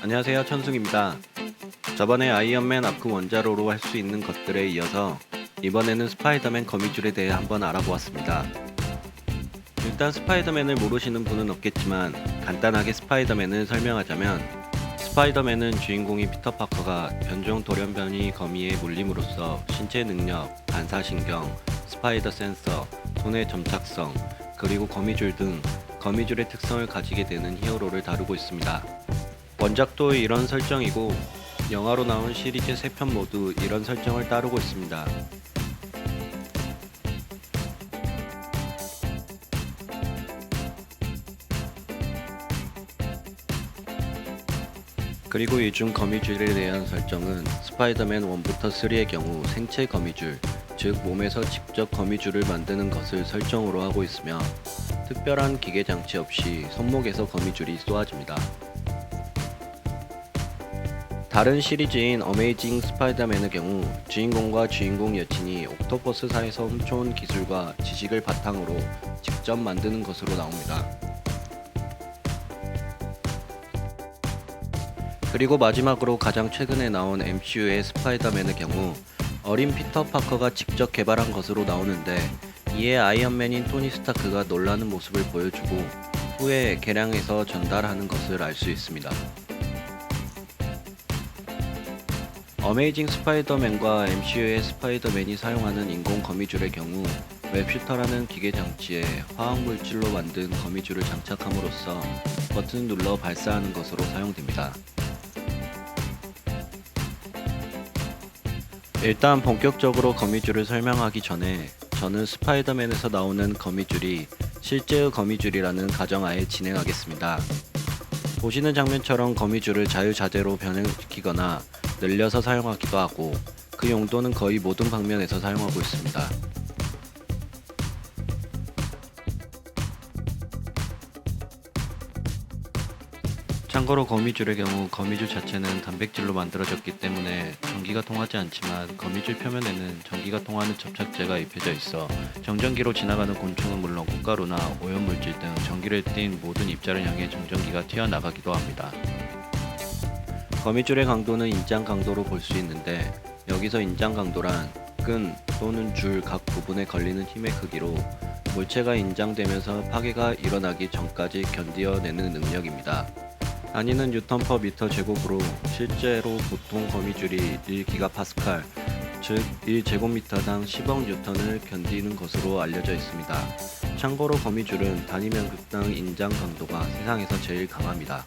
안녕하세요, 천승입니다. 저번에 아이언맨 아크 원자로로 할 수 있는 것들에 이어서 이번에는 스파이더맨 거미줄에 대해 한번 알아보았습니다. 일단 스파이더맨을 모르시는 분은 없겠지만 간단하게 스파이더맨을 설명하자면, 스파이더맨은 주인공인 피터 파커가 변종 돌연변이 거미에 물림으로써 신체 능력, 반사신경, 스파이더 센서, 손의 점착성, 그리고 거미줄 등 거미줄의 특성을 가지게 되는 히어로를 다루고 있습니다. 원작도 이런 설정이고 영화로 나온 시리즈 3편 모두 이런 설정을 따르고 있습니다. 그리고 이 중 거미줄에 대한 설정은 스파이더맨 1부터 3의 경우 생체 거미줄, 즉 몸에서 직접 거미줄을 만드는 것을 설정으로 하고 있으며, 특별한 기계 장치 없이 손목에서 거미줄이 쏘아집니다. 다른 시리즈인 어메이징 스파이더맨의 경우 주인공과 주인공 여친이 옥토퍼스사에서 훔쳐온 기술과 지식을 바탕으로 직접 만드는 것으로 나옵니다. 그리고 마지막으로 가장 최근에 나온 MCU의 스파이더맨의 경우 어린 피터 파커가 직접 개발한 것으로 나오는데, 이에 아이언맨인 토니 스타크가 놀라는 모습을 보여주고 후에 개량해서 전달하는 것을 알 수 있습니다. 어메이징 스파이더맨과 MCU의 스파이더맨이 사용하는 인공 거미줄의 경우 웹슈터라는 기계 장치에 화학물질로 만든 거미줄을 장착함으로써 버튼을 눌러 발사하는 것으로 사용됩니다. 일단 본격적으로 거미줄을 설명하기 전에 저는 스파이더맨에서 나오는 거미줄이 실제의 거미줄이라는 가정하에 진행하겠습니다. 보시는 장면처럼 거미줄을 자유자재로 변형시키거나 늘려서 사용하기도 하고, 그 용도는 거의 모든 방면에서 사용하고 있습니다. 참고로 거미줄의 경우 거미줄 자체는 단백질로 만들어졌기 때문에 전기가 통하지 않지만, 거미줄 표면에는 전기가 통하는 접착제가 입혀져 있어 정전기로 지나가는 곤충은 물론 꽃가루나 오염물질 등 전기를 띤 모든 입자를 향해 정전기가 튀어나가기도 합니다. 거미줄의 강도는 인장 강도로 볼 수 있는데, 여기서 인장 강도란 끈 또는 줄 각 부분에 걸리는 힘의 크기로 물체가 인장되면서 파괴가 일어나기 전까지 견뎌내는 능력입니다. 단위는 뉴턴/미터 제곱으로 실제로 보통 거미줄이 1기가파스칼, 즉 1제곱미터당 10억 뉴턴을 견디는 것으로 알려져 있습니다. 참고로 거미줄은 단위 면적당 인장 강도가 세상에서 제일 강합니다.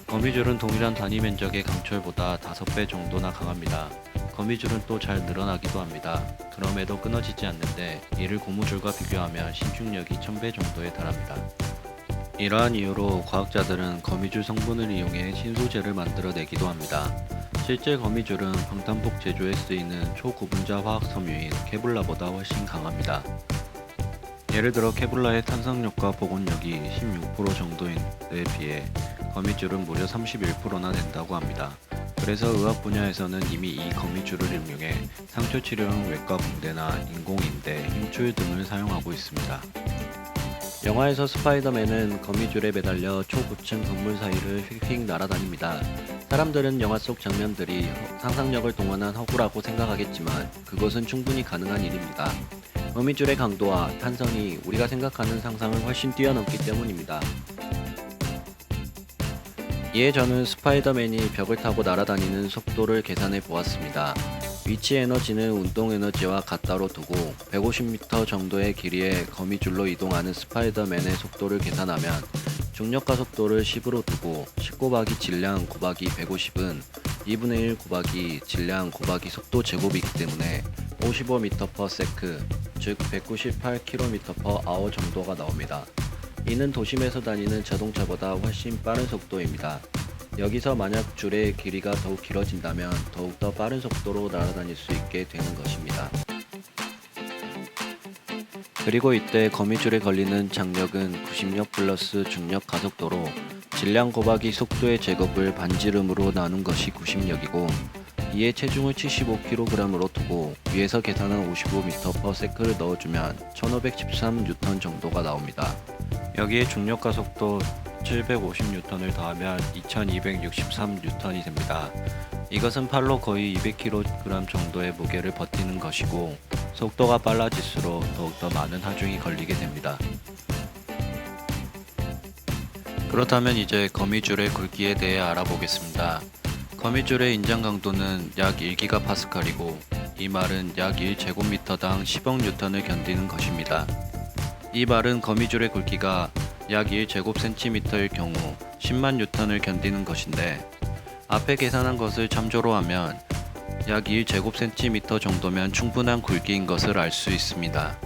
거미줄은 동일한 단위 면적의 강철보다 5배 정도나 강합니다. 거미줄은 또 잘 늘어나기도 합니다. 그럼에도 끊어지지 않는데, 이를 고무줄과 비교하면 신축력이 1000배 정도에 달합니다. 이러한 이유로 과학자들은 거미줄 성분을 이용해 신소재를 만들어내기도 합니다. 실제 거미줄은 방탄복 제조에 쓰이는 초고분자 화학 섬유인 케블라보다 훨씬 강합니다. 예를 들어 케블라의 탄성력과 복원력이 16% 정도인 데 비해 거미줄은 무려 31%나 된다고 합니다. 그래서 의학 분야에서는 이미 이 거미줄을 이용해 상처 치료용 외과 붕대나 인공인대, 힘줄 등을 사용하고 있습니다. 영화에서 스파이더맨은 거미줄에 매달려 초고층 건물 사이를 휙휙 날아다닙니다. 사람들은 영화 속 장면들이 상상력을 동원한 허구라고 생각하겠지만, 그것은 충분히 가능한 일입니다. 거미줄의 강도와 탄성이 우리가 생각하는 상상을 훨씬 뛰어넘기 때문입니다. 이에 저는 스파이더맨이 벽을 타고 날아다니는 속도를 계산해 보았습니다. 위치 에너지는 운동 에너지와 같다로 두고 150m 정도의 길이의 거미줄로 이동하는 스파이더맨의 속도를 계산하면, 중력가 속도를 10으로 두고 10 곱하기 질량 곱하기 150은 2분의 1 곱하기 질량 곱하기 속도 제곱이기 때문에 55m/s, 즉 198km/h 정도가 나옵니다. 이는 도심에서 다니는 자동차보다 훨씬 빠른 속도입니다. 여기서 만약 줄의 길이가 더욱 길어진다면 더욱더 빠른 속도로 날아다닐 수 있게 되는 것입니다. 그리고 이때 거미줄에 걸리는 장력은 구심력 플러스 중력 가속도로 질량 곱하기 속도의 제곱을 반지름으로 나눈 것이 구심력이고, 이에 체중을 75kg으로 두고 위에서 계산한 55m/s를 넣어주면 1513N 정도가 나옵니다. 여기에 중력 가속도 750N을 더하면 2263N이 됩니다. 이것은 팔로 거의 200kg 정도의 무게를 버티는 것이고, 속도가 빨라질수록 더욱더 많은 하중이 걸리게 됩니다. 그렇다면 이제 거미줄의 굵기에 대해 알아보겠습니다. 거미줄의 인장 강도는 약 1GPa이고 이 말은 약 1제곱미터당 10억 N을 견디는 것입니다. 이 말은 거미줄의 굵기가 약 1제곱cm일 경우 10만 N을 견디는 것인데, 앞에 계산한 것을 참조로 하면 약 1제곱cm 정도면 충분한 굵기인 것을 알 수 있습니다.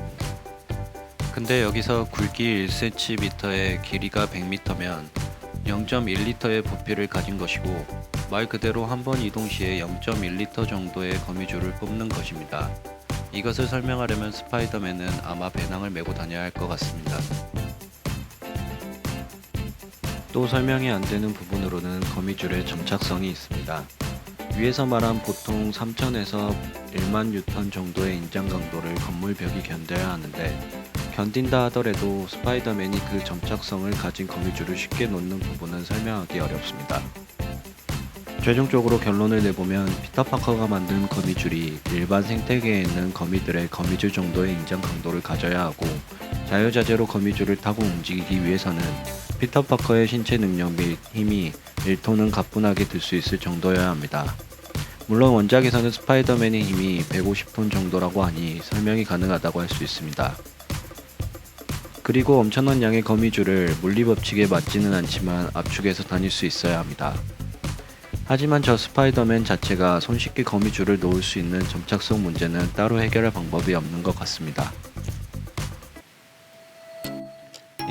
근데 여기서 굵기 1cm에 길이가 100m면 0.1L의 부피를 가진 것이고, 말 그대로 한 번 이동 시에 0.1L 정도의 거미줄을 뽑는 것입니다. 이것을 설명하려면 스파이더맨은 아마 배낭을 메고 다녀야 할 것 같습니다. 또 설명이 안 되는 부분으로는 거미줄의 점착성이 있습니다. 위에서 말한 보통 3000에서 1만 N 정도의 인장 강도를 건물 벽이 견뎌야 하는데, 견딘다 하더라도 스파이더맨이 그 점착성을 가진 거미줄을 쉽게 놓는 부분은 설명하기 어렵습니다. 최종적으로 결론을 내보면 피터 파커가 만든 거미줄이 일반 생태계에 있는 거미들의 거미줄 정도의 인장 강도를 가져야 하고, 자유자재로 거미줄을 타고 움직이기 위해서는 피터 파커의 신체 능력 및 힘이 1톤은 가뿐하게 들 수 있을 정도여야 합니다. 물론 원작에서는 스파이더맨의 힘이 150톤 정도라고 하니 설명이 가능하다고 할 수 있습니다. 그리고 엄청난 양의 거미줄을 물리법칙에 맞지는 않지만 압축해서 다닐 수 있어야 합니다. 하지만 저 스파이더맨 자체가 손쉽게 거미줄을 놓을 수 있는 점착성 문제는 따로 해결할 방법이 없는 것 같습니다.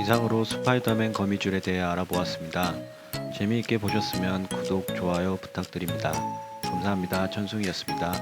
이상으로 스파이더맨 거미줄에 대해 알아보았습니다. 재미있게 보셨으면 구독, 좋아요 부탁드립니다. 감사합니다. 천숭이였습니다.